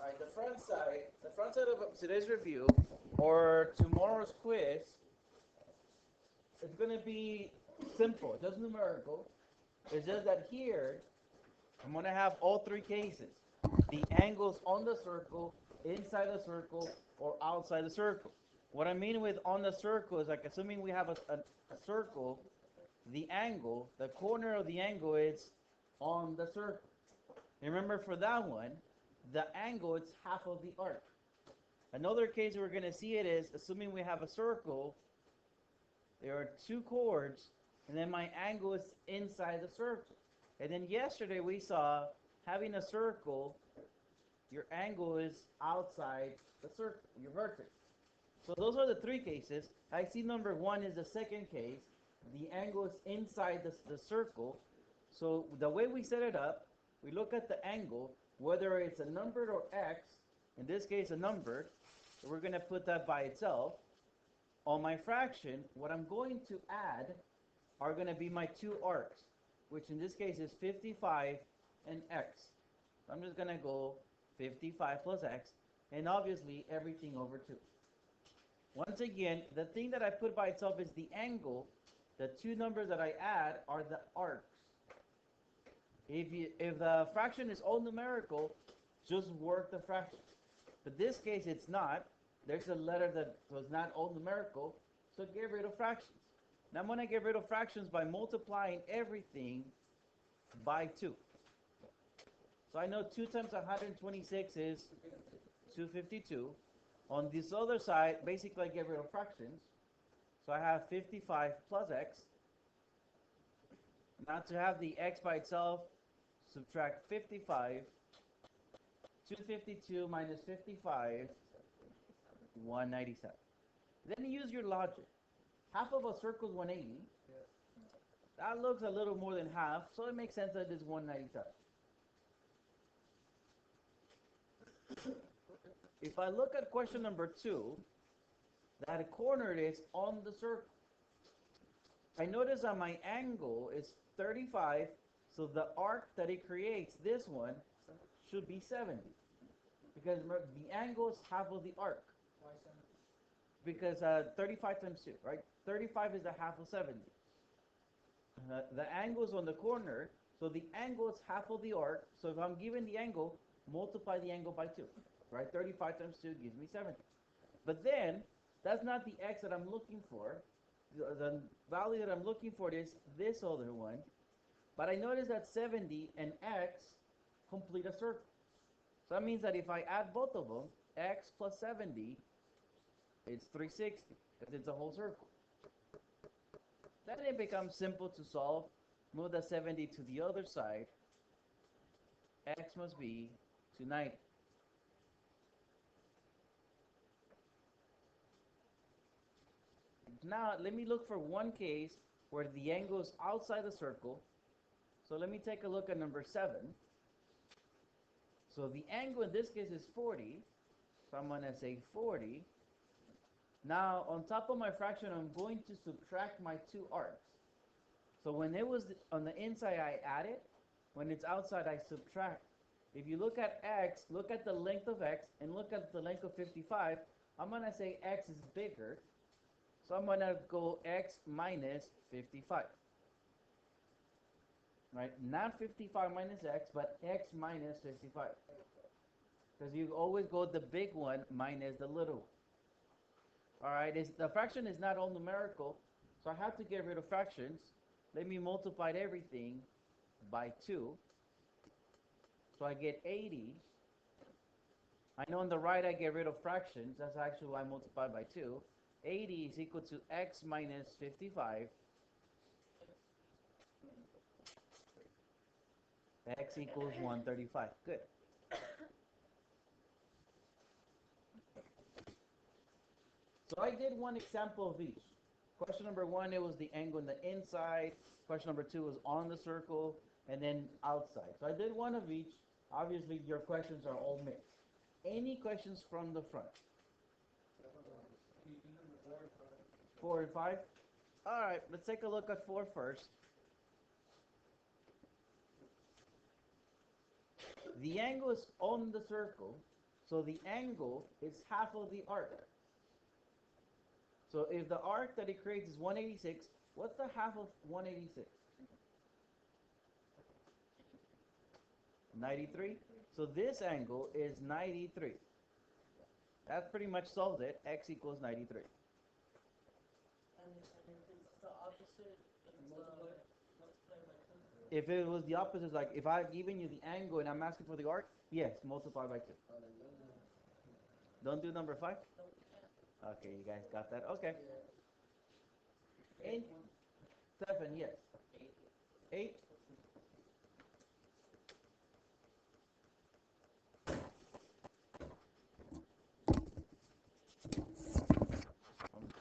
right, the front side of today's review or tomorrow's quiz is going to be simple, just numerical. It's just that here I'm going to have all three cases. The angles on the circle, inside the circle, or outside the circle. What I mean with on the circle is like assuming we have a circle, the angle, the corner of the angle is on the circle. Remember for that one, the angle is half of the arc. Another case we're going to see it is assuming we have a circle, there are two chords, and then my angle is inside the circle. And then yesterday we saw having a circle, your angle is outside the circle, your vertex. So those are the three cases. I see number one is the second case. The angle is inside the circle. So the way we set it up, we look at the angle, whether it's a numbered or x, in this case a numbered, we're going to put that by itself. On my fraction, what I'm going to add are going to be my two arcs, which in this case is 55 and x. So I'm just going to go 55 plus x, and obviously everything over 2. Once again, the thing that I put by itself is the angle. The two numbers that I add are the arcs. If the fraction is all numerical, just work the fraction. But this case, it's not. There's a letter that was not all numerical, so get rid of fractions. Now I'm going to get rid of fractions by multiplying everything by 2. So I know 2 times 126 is 252. On this other side, basically I get rid of fractions. So I have 55 plus x. Now to have the x by itself, subtract 55. 252 minus 55, 197. Then use your logic. Half of a circle is 180. That looks a little more than half, so it makes sense that it is 197. If I look at question number 2, that corner is on the circle. I notice that my angle is 35, so the arc that it creates, this one, should be 70. Because the angle is half of the arc. Why 70? Because 35 times 2, right? 35 is a half of 70. The angle is on the corner, so the angle is half of the arc. So if I'm given the angle, multiply the angle by 2, right? 35 times 2 gives me 70. But then, that's not the x that I'm looking for. The value that I'm looking for is this other one. But I notice that 70 and x complete a circle. So that means that if I add both of them, x plus 70, it's 360, because it's a whole circle. Then it becomes simple to solve. Move the 70 to the other side. X must be 290. Now, let me look for one case where the angle is outside the circle. So let me take a look at number 7. So the angle in this case is 40. So I'm going to say 40. Now, on top of my fraction, I'm going to subtract my two arcs. So when it was on the inside, I add it. When it's outside, I subtract. If you look at x, look at the length of x, and look at the length of 55, I'm going to say x is bigger. So I'm going to go x minus 55. Right? Not 55 minus x, but x minus 55. Because you always go the big one minus the little one. All right, the fraction is not all numerical, so I have to get rid of fractions. Let me multiply everything by 2. So I get 80. I know on the right I get rid of fractions. That's actually why I multiply by 2. 80 is equal to x minus 55. X equals 135. Good. So I did one example of each. Question number 1, it was the angle on the inside. Question number 2 was on the circle, and then outside. So I did one of each. Obviously, your questions are all mixed. Any questions from the front? 4 and 5? All right, let's take a look at 4 first. The angle is on the circle, So the angle is half of the arc. So if the arc that it creates is 186, what's the half of 186? 93. So this angle is 93. That pretty much solves it. X equals 93. And if it's the opposite, it's multiply by 2. If it was the opposite, like if I've given you the angle and I'm asking for the arc, yes, multiply by 2. Don't do number 5? Okay, you guys got that? Okay. And 7, yes. 8.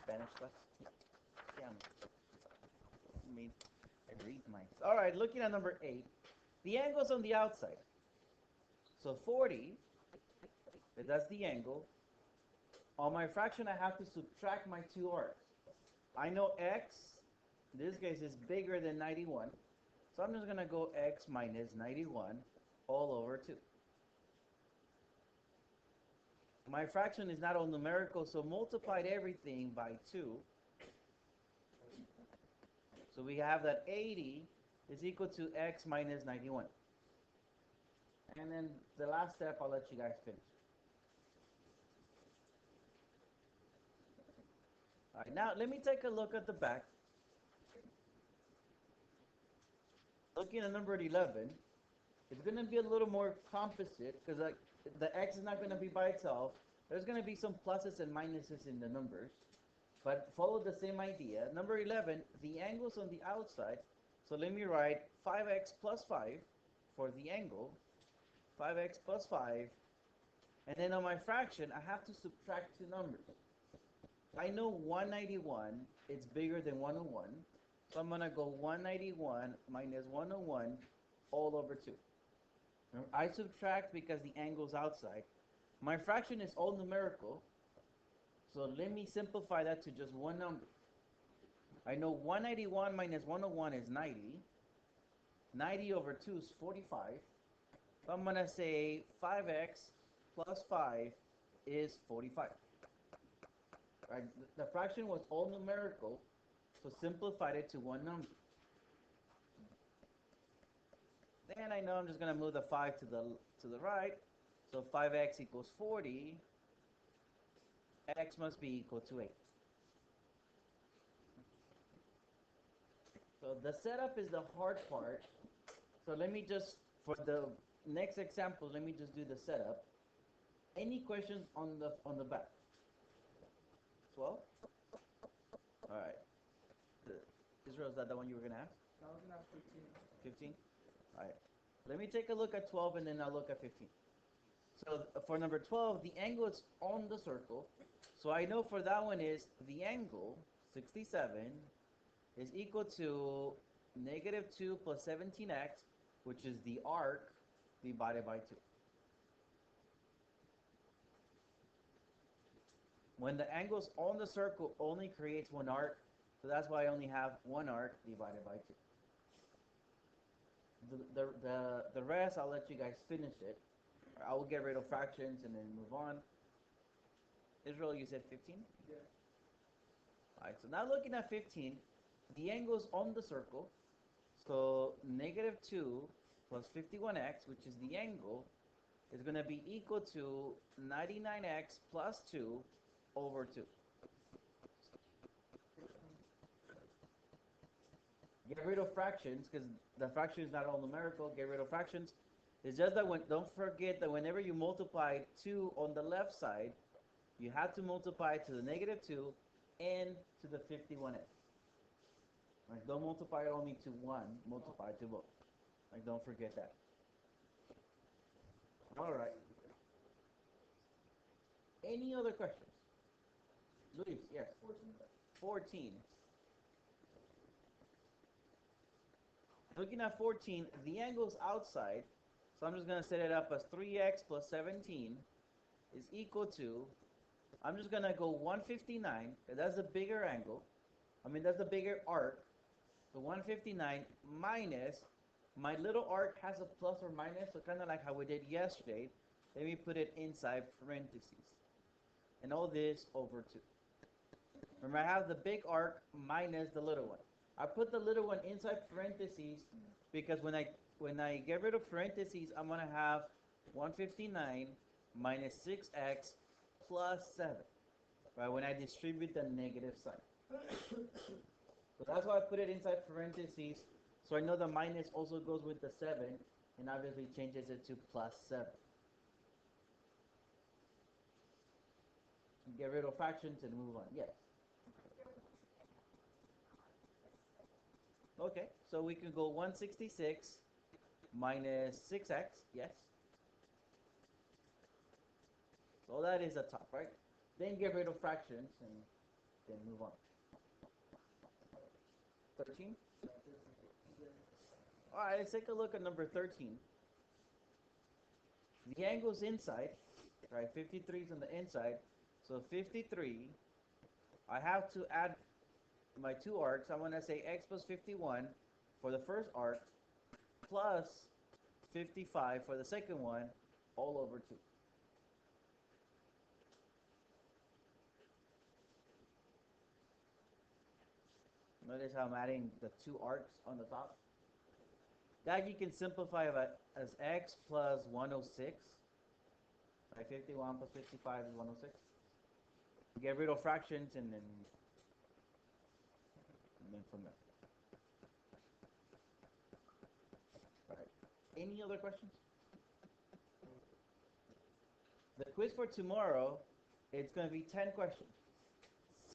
Spanish class? Yeah, I mean, I read mine. All right, looking at number 8. The angle's on the outside. So 40, that's the angle. On my fraction, I have to subtract my 2 arcs. I know x, in this case, is bigger than 91. So I'm just going to go x minus 91 all over 2. My fraction is not all numerical, so multiplied everything by 2. So we have that 80 is equal to x minus 91. And then the last step, I'll let you guys finish. All right, now let me take a look at the back. Looking at number 11, it's going to be a little more composite because the x is not going to be by itself. There's going to be some pluses and minuses in the numbers, but follow the same idea. Number 11, the angle's on the outside, so let me write 5x plus 5 for the angle, 5x plus 5, and then on my fraction, I have to subtract 2 numbers. I know 191 is bigger than 101, so I'm going to go 191 minus 101 all over 2. I subtract because the angle's outside. My fraction is all numerical, so let me simplify that to just one number. I know 191 minus 101 is 90. 90 over 2 is 45. So I'm going to say 5x plus 5 is 45. Right? The fraction was all numerical, so simplified it to one number. Then I know I'm just going to move the 5 to the right. So 5x equals 40. X must be equal to 8. So the setup is the hard part. So let me just, for the next example, let me just do the setup. Any questions on the back? 12? All right. Israel, is that the one you were going to ask? I was gonna ask 15. 15? All right. Let me take a look at 12 and then I'll look at 15. So for number 12, the angle is on the circle. So I know for that one is the angle, 67, is equal to negative 2 plus 17x, which is the arc, divided by 2. When the angle's on the circle, only creates one arc, so that's why I only have one arc divided by 2. The rest, I'll let you guys finish it. I will get rid of fractions and then move on. Israel, you said 15? Yeah. All right, so now looking at 15, the angle's on the circle. So negative 2 plus 51x, which is the angle, is going to be equal to 99x plus 2 over 2. Get rid of fractions, because the fraction is not all numerical. Get rid of fractions. It's just that don't forget that whenever you multiply 2 on the left side, you have to multiply to the negative 2 and to the 51x. Like, don't multiply it only to 1, multiply to both. Like, don't forget that. All right. Any other questions? Luis, yes. 14. Looking at 14, the angle's outside, so I'm just going to set it up as 3x plus 17 is equal to, I'm just going to go 159, that's the bigger angle, that's the bigger arc, so 159 minus, my little arc has a plus or minus, so kind of like how we did yesterday, Let me put it inside parentheses. And all this over 2. Remember, I have the big arc minus the little one. I put the little one inside parentheses because when I get rid of parentheses, I'm going to have 159 minus 6x plus 7. Right, when I distribute the negative sign. So that's why I put it inside parentheses. So I know the minus also goes with the 7 and obviously changes it to plus 7. Get rid of fractions and move on. Yes. Okay, so we can go 166 minus 6x. Yes. So that is the top, right? Then get rid of fractions and then move on. 13. All right, let's take a look at number 13. The angle's inside, right? 53 is on the inside. So 53, I have to add my 2 arcs. I'm going to say x plus 51 for the first arc plus 55 for the second one, all over 2. Notice how I'm adding the 2 arcs on the top. That you can simplify as x plus 106. Right, 51 plus 55 is 106. Get rid of fractions and then from there. All right. Any other questions? The quiz for tomorrow, it's going to be 10 questions.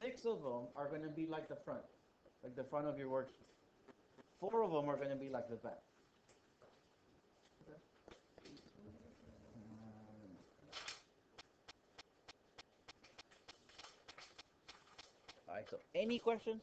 6 of them are going to be like the front of your worksheet. 4 of them are going to be like the back. All right, so any questions?